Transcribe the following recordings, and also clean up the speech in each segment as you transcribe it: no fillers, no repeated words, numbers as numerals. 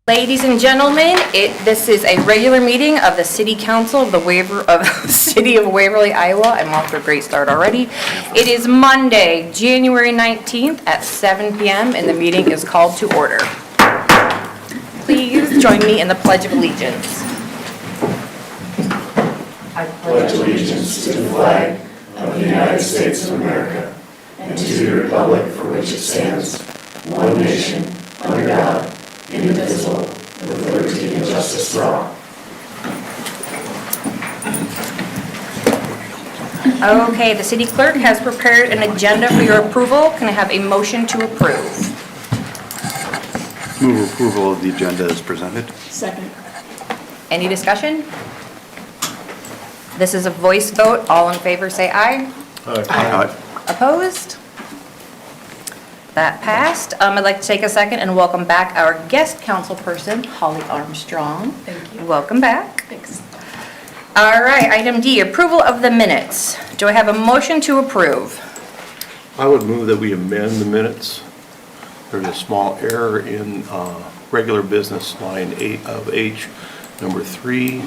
Ladies and gentlemen, this is a regular meeting of the City Council of the City of Waverly, Iowa. I'm off to a great start already. It is Monday, January 19th at 7 p.m. and the meeting is called to order. Please join me in the Pledge of Allegiance. I pledge allegiance to the flag of the United States of America and to the republic for which it stands, one nation, under God, indivisible, with liberty and justice for all. Okay, the city clerk has prepared an agenda for your approval. Can I have a motion to approve? Move approval of the agenda as presented. Second. Any discussion? This is a voice vote. All in favor say aye. Aye. Opposed? That passed. I'd like to take a second and welcome back our guest council person, Holly Armstrong. Thank you. Welcome back. Thanks. All right, item D, approval of the minutes. Do I have a motion to approve? I would move that we amend the minutes. There's a small error in regular business line 8 of H, number 3.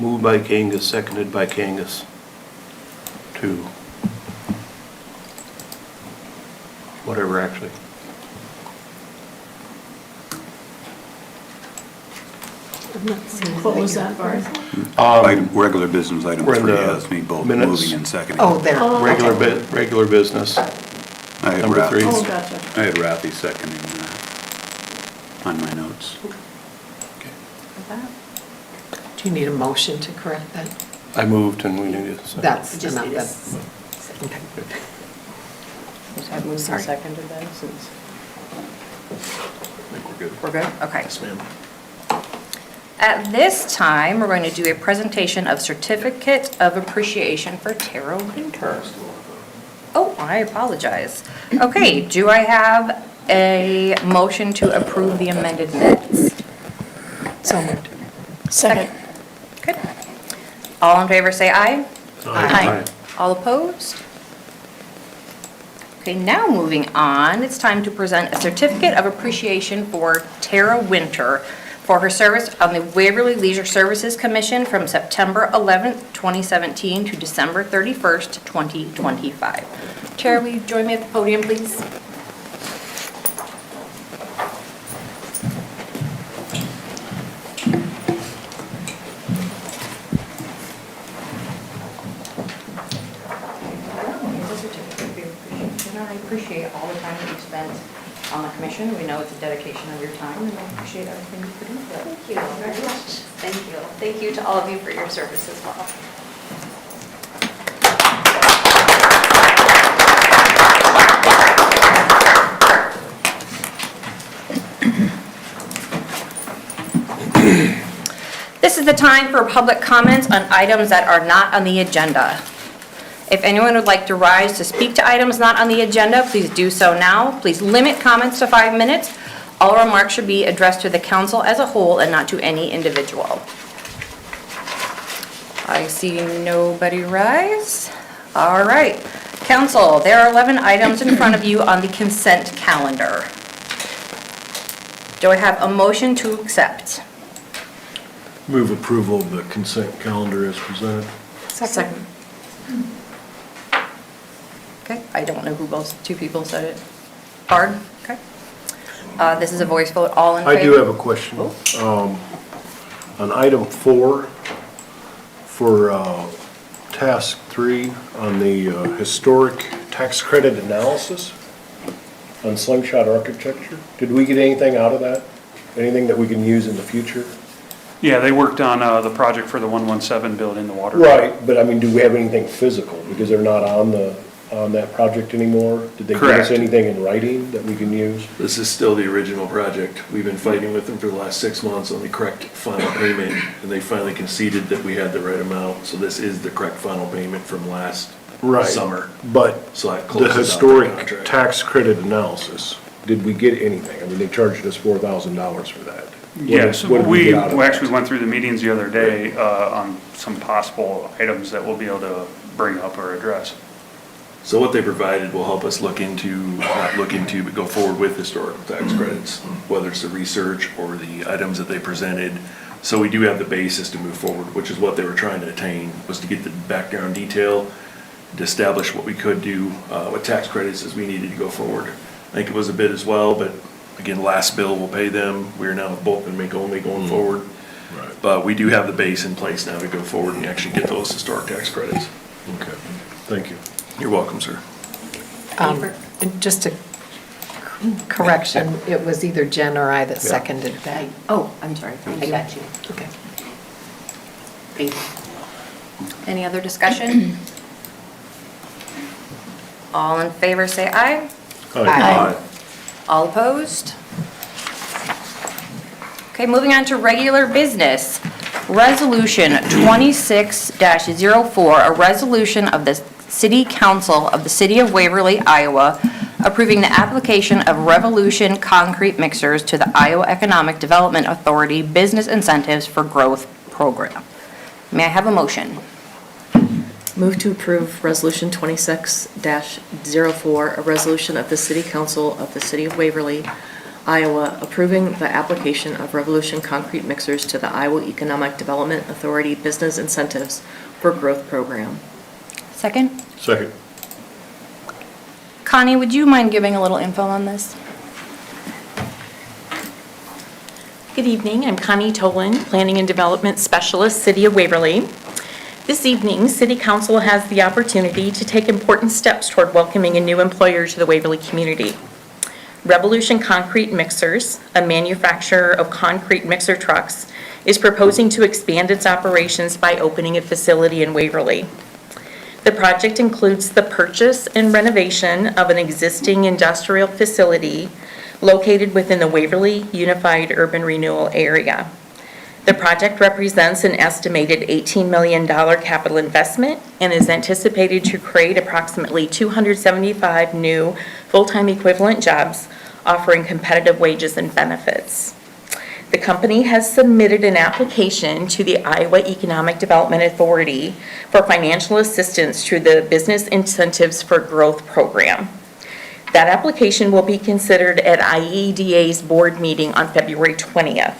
Moved by Kangas, seconded by Kangas to whatever actually. What was that, Bart? Regular business item We're in 3 the has me both minutes. moving and seconding. Oh, there. Regular business, I had number 3. Oh, gotcha. I had Rafi seconding on my notes. Do you need a motion to correct that? I moved and we need to. That's Just enough. need a- That's- okay. Just have moved and Sorry. seconded then, since I think we're good. we're good? Okay. Yes, ma'am. At this time, we're going to do a presentation of Certificate of Appreciation for Tara Winter. Oh, I apologize. Okay, do I have a motion to approve the amended minutes? So moved. Second. Good. All in favor say aye. Aye. All opposed? Okay, now moving on, it's time to present a certificate of appreciation for Tara Winter for her service on the Waverly Leisure Services Commission from September 11th, 2017 to December 31st, 2025. Tara, will you join me at the podium, please? I appreciate all the time that you've spent on the commission. We know it's a dedication of your time, and I appreciate everything you put into it. Thank you very much. Thank you. Thank you to all of you for your service as well. This is the time for public comments on items that are not on the agenda. If anyone would like to rise to speak to items not on the agenda, please do so now. Please limit comments to 5 minutes. All remarks should be addressed to the council as a whole and not to any individual. I see nobody rise. All right. Council, there are 11 items in front of you on the consent calendar. Do I have a motion to accept? Move approval of the consent calendar as presented. Second. Okay, I don't know who both, two people said it. Bard, okay. This is a voice vote, all in favor? I do have a question. On item 4, for task 3, on the historic tax credit analysis on SlingShot architecture, did we get anything out of that? Anything that we can use in the future? Yeah, they worked on the project for the 117 building, the water. Right, but I mean, do we have anything physical? Because they're not on that project anymore? Did they give us Correct. anything in writing that we can use? This is still the original project. We've been fighting with them for the last 6 months on the correct final payment, and they finally conceded that we had the right amount. So this is the correct final payment from last summer. But So that the closes out the historic contract. tax credit analysis, did we get anything? I mean, they charged us $4,000 for that. Yes, What did we get out of that? actually went through the meetings the other day on some possible items that we'll be able to bring up or address. So what they provided will help us not look into, but go forward with historical tax credits, whether it's the research or the items that they presented. So we do have the basis to move forward, which is what they were trying to attain, was to get the background detail, to establish what we could do with tax credits as we needed to go forward. I think it was a bid as well, but again, last bill will pay them. We're now bulk and make only going forward. Right. But we do have the base in place now to go forward and actually get those historic tax credits. Okay, thank you. You're welcome, sir. Just a correction, it was either Jen or I that seconded that. Oh, I'm sorry. I got you. Okay. Thank you. Any other discussion? All in favor, say aye. Aye. All opposed? Okay, moving on to regular business. Resolution 26-04, a resolution of the City Council of the City of Waverly, Iowa, approving the application of Revolution Concrete Mixers to the Iowa Economic Development Authority Business Incentives for Growth Program. May I have a motion? Move to approve Resolution 26-04, a resolution of the City Council of the City of Waverly, Iowa, approving the application of Revolution Concrete Mixers to the Iowa Economic Development Authority Business Incentives for Growth Program. Second? Second. Connie, would you mind giving a little info on this? Good evening, I'm Connie Tolan, Planning and Development Specialist, City of Waverly. This evening, City Council has the opportunity to take important steps toward welcoming a new employer to the Waverly community. Revolution Concrete Mixers, a manufacturer of concrete mixer trucks, is proposing to expand its operations by opening a facility in Waverly. The project includes the purchase and renovation of an existing industrial facility located within the Waverly Unified Urban Renewal Area. The project represents an estimated $18 million capital investment and is anticipated to create approximately 275 new full-time equivalent jobs, offering competitive wages and benefits. The company has submitted an application to the Iowa Economic Development Authority for financial assistance through the Business Incentives for Growth Program. That application will be considered at IEDA's board meeting on February 20th.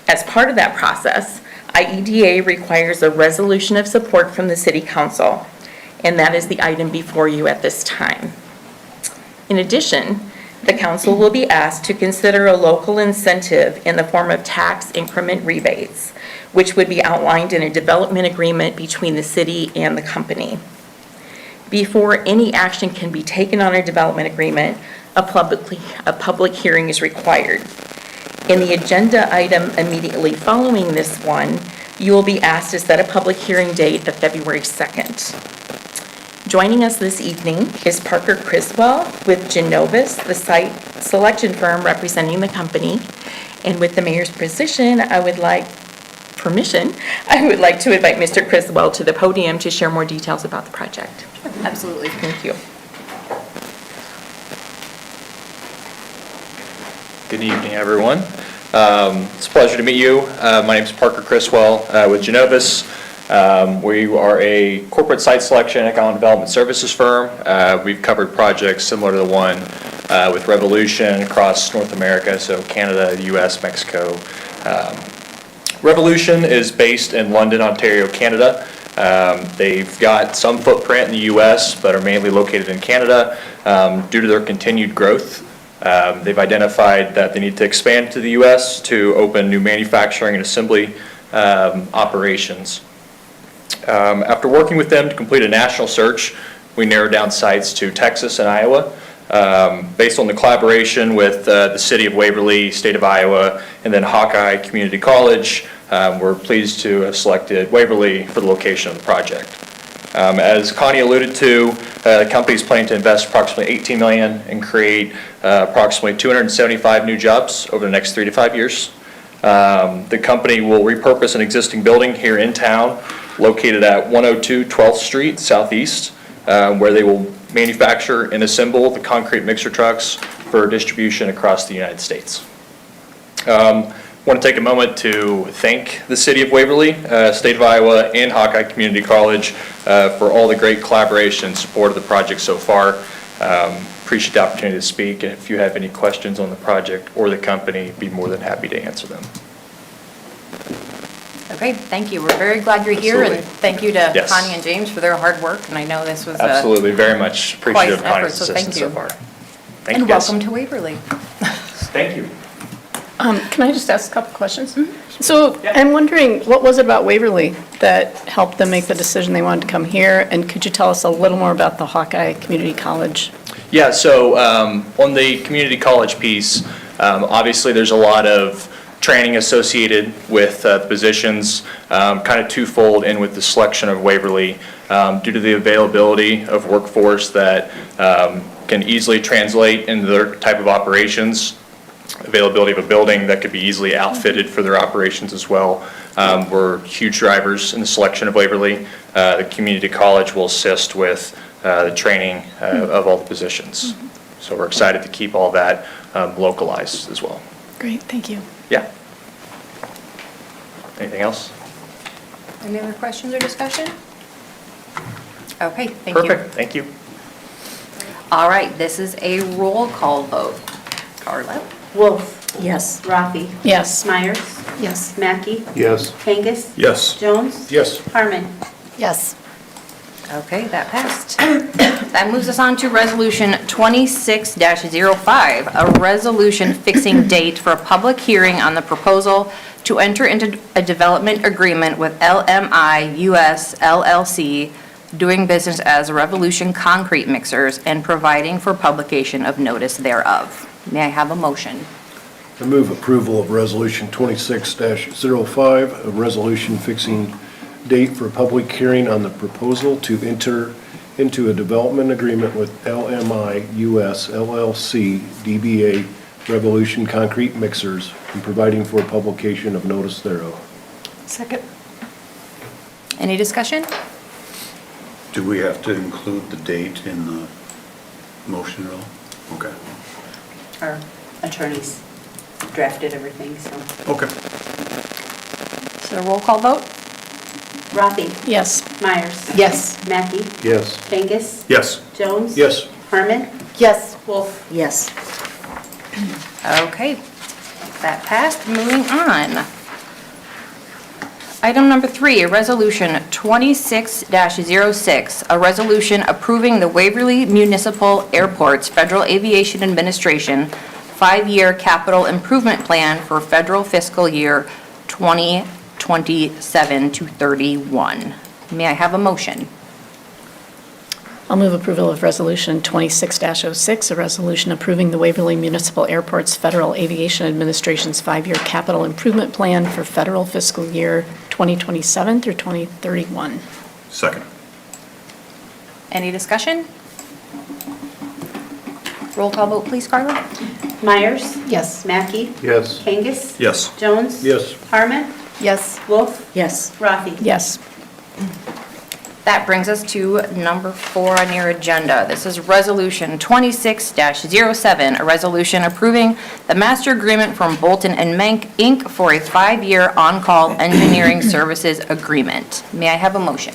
As part of that process, IEDA requires a resolution of support from the City Council, and that is the item before you at this time. In addition, the Council will be asked to consider a local incentive in the form of tax increment rebates, which would be outlined in a development agreement between the city and the company. Before any action can be taken on a development agreement, a public hearing is required. In the agenda item immediately following this one, you will be asked to set a public hearing date of February 2nd. Joining us this evening is Parker Criswell with Genovis, the site selection firm representing the company. And with the mayor's permission, I would like to invite Mr. Criswell to the podium to share more details about the project. Absolutely. Thank you. Good evening, everyone. It's a pleasure to meet you. My name is Parker Criswell with Genovis. We are a corporate site selection economic development services firm. We've covered projects similar to the one with Revolution across North America, so Canada, the US, Mexico. Revolution is based in London, Ontario, Canada. They've got some footprint in the US, but are mainly located in Canada due to their continued growth. They've identified that they need to expand to the US to open new manufacturing and assembly operations. After working with them to complete a national search, we narrowed down sites to Texas and Iowa. Based on the collaboration with the City of Waverly, State of Iowa, and then Hawkeye Community College, we're pleased to have selected Waverly for the location of the project. As Connie alluded to, the company is planning to invest approximately $18 million and create approximately 275 new jobs over the next 3 to 5 years. The company will repurpose an existing building here in town located at 102 12th Street Southeast, where they will manufacture and assemble the concrete mixer trucks for distribution across the United States. Want to take a moment to thank the city of Waverly, state of Iowa, and Hawkeye Community College for all the great collaboration and support of the project so far. Appreciate the opportunity to speak, and if you have any questions on the project or the company, be more than happy to answer them. Okay, thank you. We're very glad you're here, and Absolutely. thank you to Yes. Connie and James for their hard work, and I know this was Absolutely, very much appreciative of quite an Connie's effort, so thank assistance so you. far. Thank you, And guys. welcome to Waverly. Thank you. Can I just ask a couple questions? So I'm wondering, what was it about Waverly that helped them make the decision they wanted to come here? And could you tell us a little more about the Hawkeye Community College? Yeah, so on the community college piece, obviously there's a lot of training associated with the positions, kind of twofold in with the selection of Waverly, due to the availability of workforce that can easily translate into their type of operations, availability of a building that could be easily outfitted for their operations as well. We're huge drivers in the selection of Waverly. The community college will assist with the training of all the positions. So we're excited to keep all that localized as well. Great, thank you. Yeah. Anything else? Any other questions or discussion? Okay, thank you. Perfect, thank you. All right, this is a roll call vote. Carla? Wolf. Yes. Rafi. Yes. Myers. Yes. Mackey. Yes. Kangas. Yes. Jones. Yes. Harmon. Yes. Okay, that passed. That moves us on to Resolution 26-05, a resolution fixing date for a public hearing on the proposal to enter into a development agreement with LMI US LLC, doing business as Revolution Concrete Mixers, and providing for publication of notice thereof. May I have a motion? I move approval of Resolution 26-05, a resolution fixing date for a public hearing on the proposal to enter into a development agreement with LMI US LLC, DBA Revolution Concrete Mixers, and providing for publication of notice thereof. Second. Any discussion? Do we have to include the date in the motion at all? Okay. Our attorneys drafted everything, so. Okay. So roll call vote? Rafi. Yes. Myers. Yes. Mackey. Yes. Kangas. Yes. Jones. Yes. Harmon. Yes. Wolf. Yes. Okay, that passed. Moving on. Item number 3, Resolution 26-06, a resolution approving the Waverly Municipal Airport's Federal Aviation Administration 5-year capital improvement plan for federal fiscal year 2027 to 31. May I have a motion? I'll move approval of Resolution 26-06, a resolution approving the Waverly Municipal Airport's Federal Aviation Administration's 5-year capital improvement plan for federal fiscal year 2027 through 2031. Second. Any discussion? Roll call vote, please, Carla. Myers. Yes. Mackey. Yes. Kangas. Yes. Jones. Yes. Harmon. Yes. Wolf. Yes. Rafi. Yes. That brings us to number 4 on your agenda. This is Resolution 26-07, a resolution approving the master agreement from Bolton and Mank, Inc. for a 5-year on-call engineering services agreement. May I have a motion?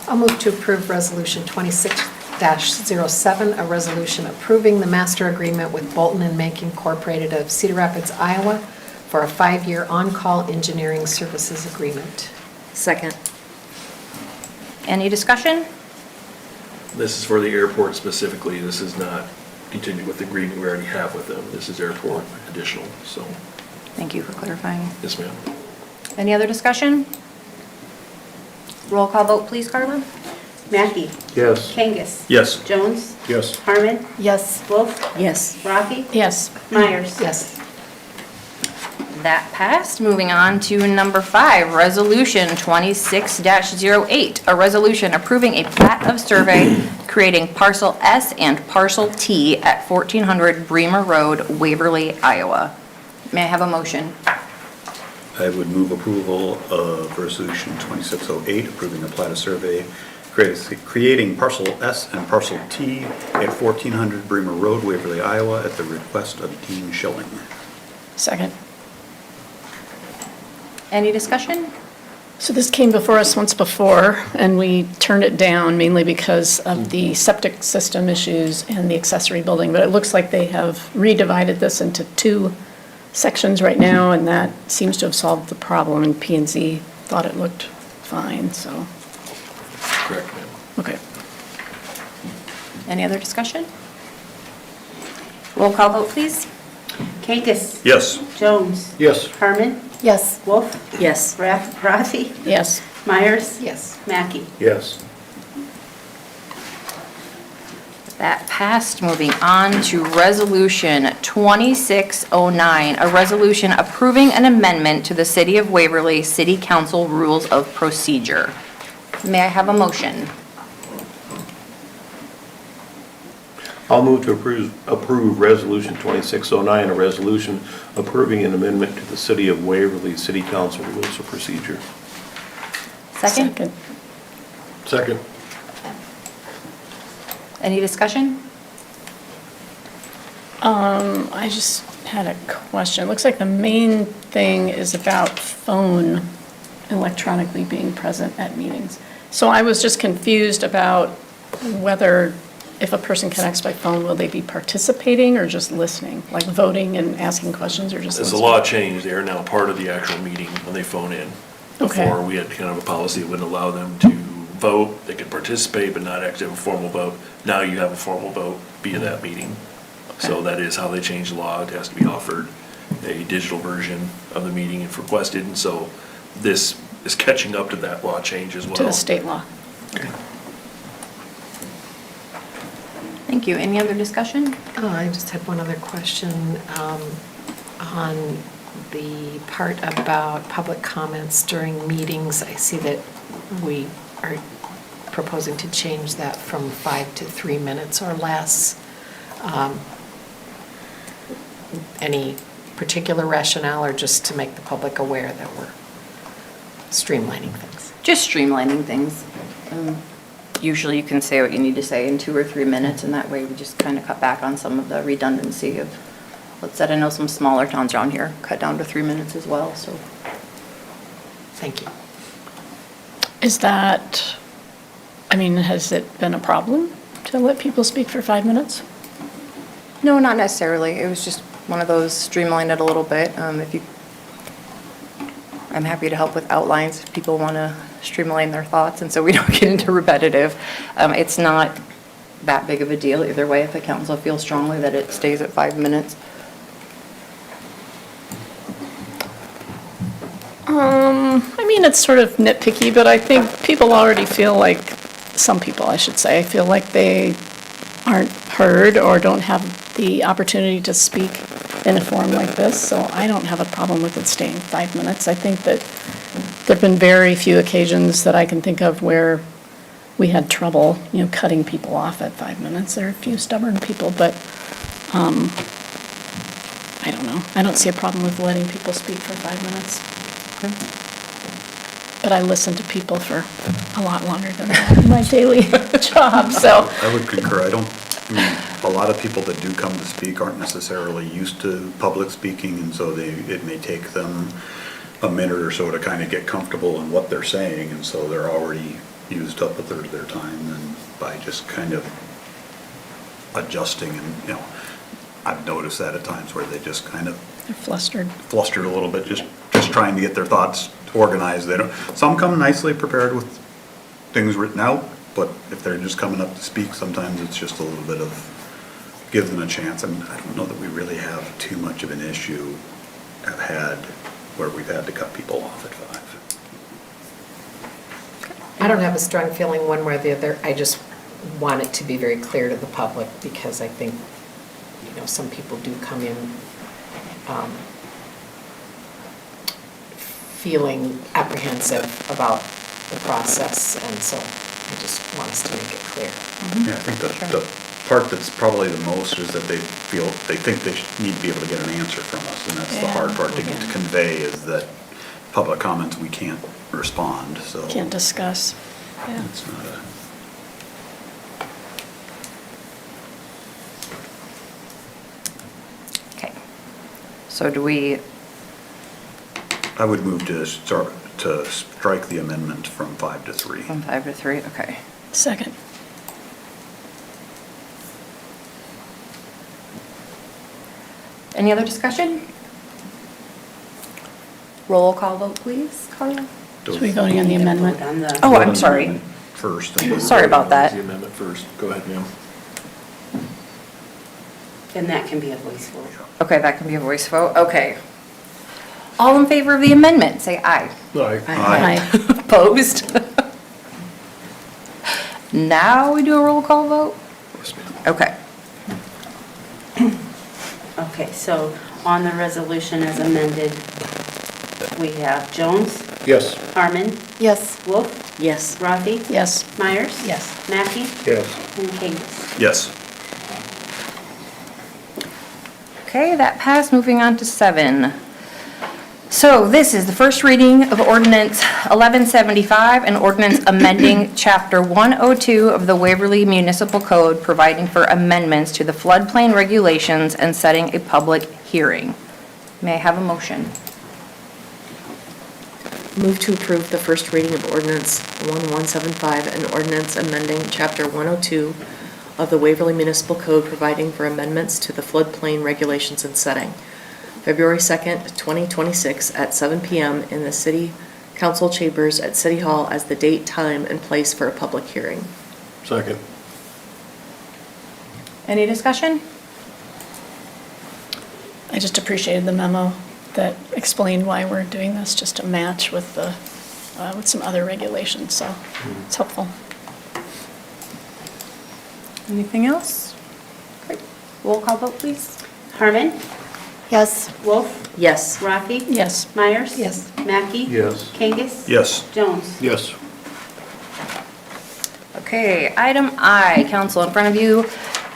I'll move to approve Resolution 26-07, a resolution approving the master agreement with Bolton and Mank Incorporated of Cedar Rapids, Iowa, for a 5-year on-call engineering services agreement. Second. Any discussion? This is for the airport specifically. This is not continuing with the agreement we already have with them. This is airport additional, so, Thank you for clarifying. yes, ma'am. Any other discussion? Roll call vote, please, Carla. Mackey. Yes. Kangas. Yes. Jones. Yes. Harmon. Yes. Wolf. Yes. Rafi. Yes. Myers. Yes. That passed. Moving on to number 5, Resolution 26-08, a resolution approving a plat of survey creating Parcel S and Parcel T at 1400 Bremer Road, Waverly, Iowa. May I have a motion? I would move approval of Resolution 2608, approving a plat of survey creating parcel S and parcel T at 1400 Bremer Road, Waverly, Iowa, at the request of Dean Schilling. Second. Any discussion? So this came before us once before, and we turned it down mainly because of the septic system issues and the accessory building. But it looks like they have redivided this into 2 sections right now, and that seems to have solved the problem. And P&Z thought it looked fine, so. Correct, ma'am. Okay. Any other discussion? Roll call vote, please. Kangas. Yes. Jones. Yes. Harmon. Yes. Wolf. Yes. Rafi. Yes. Myers. Yes. Mackey. Yes. That passed. Moving on to Resolution 2609, a resolution approving an amendment to the City of Waverly City Council Rules of Procedure. May I have a motion? I'll move to approve Resolution 2609, a resolution approving an amendment to the City of Waverly City Council Rules of Procedure. Second? Second. Any discussion? I just had a question. It looks like the main thing is about phone electronically being present at meetings. So I was just confused about whether, if a person connects by phone, will they be participating or just listening? Like voting and asking questions or just As the listening? law changed, they are now part of the actual meeting when they phone in. Okay. Before, we had kind of a policy that wouldn't allow them to vote, they could participate, but not actually have a formal vote. Now you have a formal vote via that meeting. So that is how they changed the law. It has to be offered a digital version of the meeting if requested, and so this is catching up to that law change as well. To the state law. Okay. Thank you. Any other discussion? I just had one other question on the part about public comments during meetings. I see that we are proposing to change that from 5 to 3 minutes or less. Any particular rationale or just to make the public aware that we're streamlining things? Just streamlining things. Usually you can say what you need to say in 2 or 3 minutes, and that way we just kind of cut back on some of the redundancy of, let's say, I know some smaller towns around here cut down to 3 minutes as well, so. Thank you. Is that, I mean, has it been a problem to let people speak for 5 minutes? No, not necessarily. It was just one of those, streamline it a little bit. If you, I'm happy to help with outlines if people want to streamline their thoughts, and so we don't get into repetitive. It's not that big of a deal either way if the council feels strongly that it stays at 5 minutes. I mean, it's sort of nitpicky, but I think people already feel like, some people, I should say, feel like they aren't heard or don't have the opportunity to speak in a forum like this, so I don't have a problem with it staying 5 minutes. I think that there've been very few occasions that I can think of where we had trouble, cutting people off at 5 minutes. There are a few stubborn people, but I don't know. I don't see a problem with letting people speak for 5 minutes. But I listen to people for a lot longer than that in my daily job, so. I would concur. I mean, a lot of people that do come to speak aren't necessarily used to public speaking, and so it may take them a minute or so to kind of get comfortable in what they're saying, and so they're already used up a third of their time, and by just kind of adjusting, and, I've noticed that at times where they just kind of They're flustered. a little bit, just trying to get their thoughts organized. They don't, some come nicely prepared with things written out, but if they're just coming up to speak, sometimes it's just a little bit of, give them a chance. I mean, I don't know that we really have too much of an issue, have had, where we've had to cut people off at 5. I don't have a strong feeling one way or the other. I just want it to be very clear to the public because I think, some people do come in feeling apprehensive about the process, and so I just want us to make it clear. Yeah, I think the part that's probably the most is that they think they need to be able to get an answer from us, and that's the hard part to get to convey, is that public comments we can't respond, so. Can't discuss. Yeah. It's not So do we, I would move to strike the amendment from 5 to 3. from 5 to 3? Okay. Second. Any other discussion? Roll call vote, please, Carla? So we voting on the amendment? Oh, I'm sorry. First. and then- Sorry about that. The amendment first. Go ahead, ma'am. And that can be a voice vote. Okay, that can be a voice vote, okay. All in favor of the amendment, say aye. Aye. Opposed? Now we do a roll call vote? Okay. Okay, so on the resolution as amended, we have Jones, Yes. Harmon, Yes. Wolf, Yes. Rothy, Yes. Myers. Yes. Mackey, Yes. and Kangas. Yes. Okay, that passed. Moving on to 7. So this is the first reading of ordinance 1175, an ordinance amending Chapter 102 of the Waverly Municipal Code, providing for amendments to the floodplain regulations and setting a public hearing. May I have a motion? Move to approve the first reading of ordinance 1175, an ordinance amending Chapter 102 of the Waverly Municipal Code, providing for amendments to the floodplain regulations and setting. February 2nd, 2026, at 7 p.m. in the City Council chambers at City Hall as the date, time, and place for a public hearing. Second. Any discussion? I just appreciated the memo that explained why we're doing this, just to match with the, with some other regulations, so it's helpful. Anything else? Great. Roll call vote, please. Harmon, Yes. Wolf, Yes. Rothy. Yes. Myers. Yes. Mackey. Yes. Kangas. Yes. Jones. Yes. Okay, item I, council, in front of you,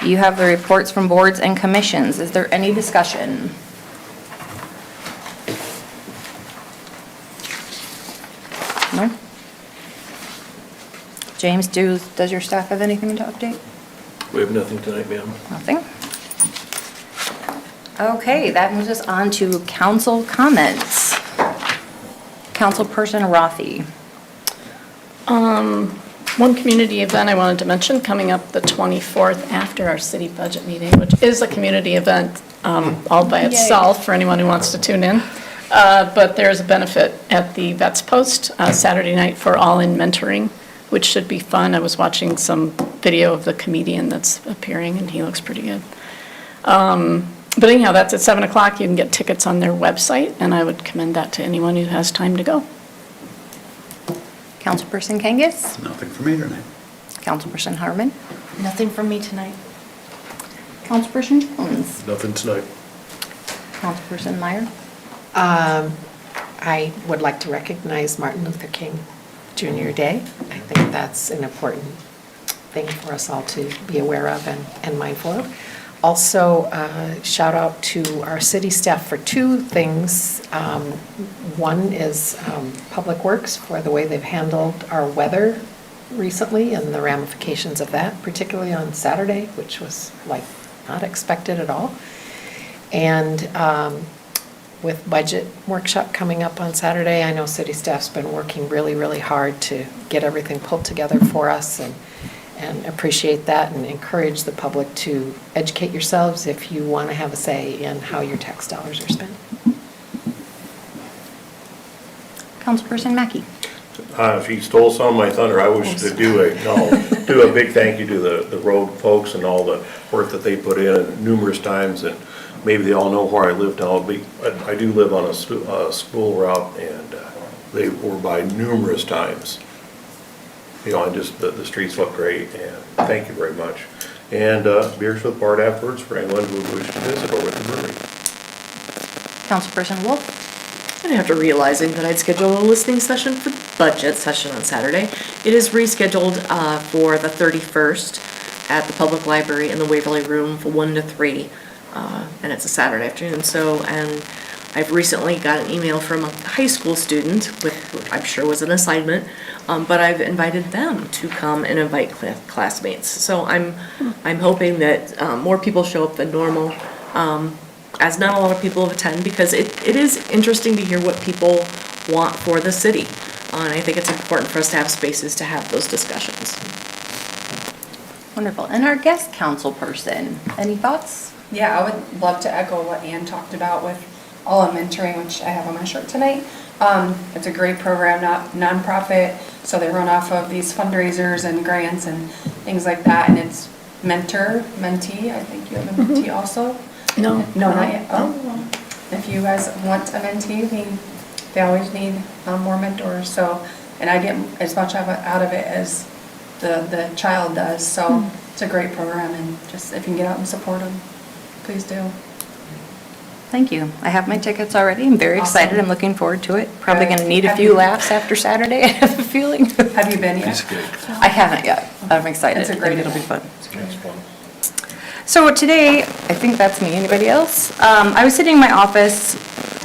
you have the reports from boards and commissions. Is there any discussion? No? James, does your staff have anything to update? We have nothing tonight, ma'am. Nothing? Okay, that moves us on to council comments. Councilperson Rothy. One community event I wanted to mention, coming up the 24th after our city budget meeting, which is a community event all by itself for anyone who wants to tune in. But there's a benefit at the Vets Post Saturday night for All In Mentoring, which should be fun. I was watching some video of the comedian that's appearing, and he looks pretty good. But anyhow, that's at 7 o'clock. You can get tickets on their website, and I would commend that to anyone who has time to go. Councilperson Kangas? Nothing for me tonight. Councilperson Harmon? Nothing from me tonight. Councilperson Jones? Nothing tonight. Councilperson Meyer? I would like to recognize Martin Luther King Jr. Day. I think that's an important thing for us all to be aware of and mindful of. Also, shout out to our city staff for 2 things. One is Public Works for the way they've handled our weather recently and the ramifications of that, particularly on Saturday, which was like not expected at all. And with budget workshop coming up on Saturday, I know city staff's been working really, really hard to get everything pulled together for us, and appreciate that and encourage the public to educate yourselves if you want to have a say in how your tax dollars are spent. Councilperson Mackey? If you stole some of my thunder, I wish to do a big thank you to the road folks and all the work that they put in numerous times, and maybe they all know where I live now. I do live on a school route, and they were by numerous times. You know, and just the streets look great, and thank you very much. And beers with Bart afterwards for anyone who wishes to visit over at the brewery. Councilperson Wolf? And after realizing that I'd scheduled a listening session for budget session on Saturday, it is rescheduled for the 31st at the public library in the Waverly Room from 1 to 3, and it's a Saturday afternoon. So, and I've recently got an email from a high school student, which I'm sure was an assignment, but I've invited them to come and invite classmates. So I'm hoping that more people show up than normal. as not a lot of people have attended, because it is interesting to hear what people want for the city. And I think it's important for us to have spaces to have those discussions. Wonderful. And our guest council person, any thoughts? Yeah, I would love to echo what Ann talked about with All in Mentoring, which I have on my shirt tonight. It's a great program, nonprofit, so they run off of these fundraisers and grants and things like that, and it's mentor, mentee. I think you have a mentee also? No. No, not yet. Oh, well, if you guys want a mentee, they always need more mentors, so, and I get as much out of it as the child does, so it's a great program, and just if you can get out and support them, please do. Thank you. I have my tickets already. I'm very excited. Awesome. I'm looking forward to it. Probably Good. going to need a Have few you- laughs after Saturday, I have a feeling. Have you been yet? Piece of cake. I haven't yet. I'm excited. It's a great It'll be event. fun. That's fun. So today, I think that's me. Anybody else? I was sitting in my office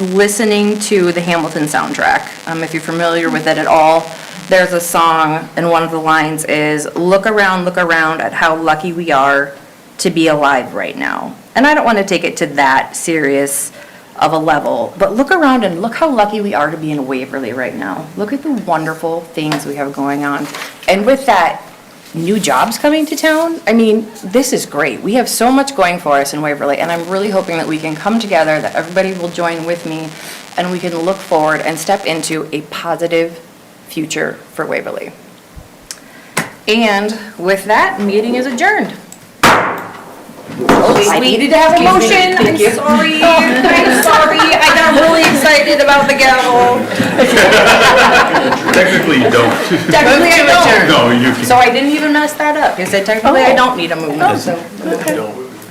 listening to the Hamilton soundtrack. If you're familiar with it at all, there's a song, and one of the lines is, look around at how lucky we are to be alive right now. And I don't want to take it to that serious of a level, but look around and look how lucky we are to be in Waverly right now. Look at the wonderful things we have going on. And with that, new jobs coming to town, I mean, this is great. We have so much going for us in Waverly, and I'm really hoping that we can come together, that everybody will join with me, and we can look forward and step into a positive future for Waverly. And with that, meeting is adjourned. I needed to have a motion. I'm sorry. I'm sorry. I got really excited about the gavel. Technically, you don't. Technically, I don't. No, you can. So I didn't even mess that up. You said technically I don't need a movement, so.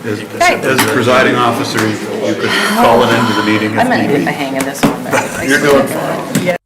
As presiding officer, you could call an end to the meeting. I'm gonna get the hang of this one. You're doing fine.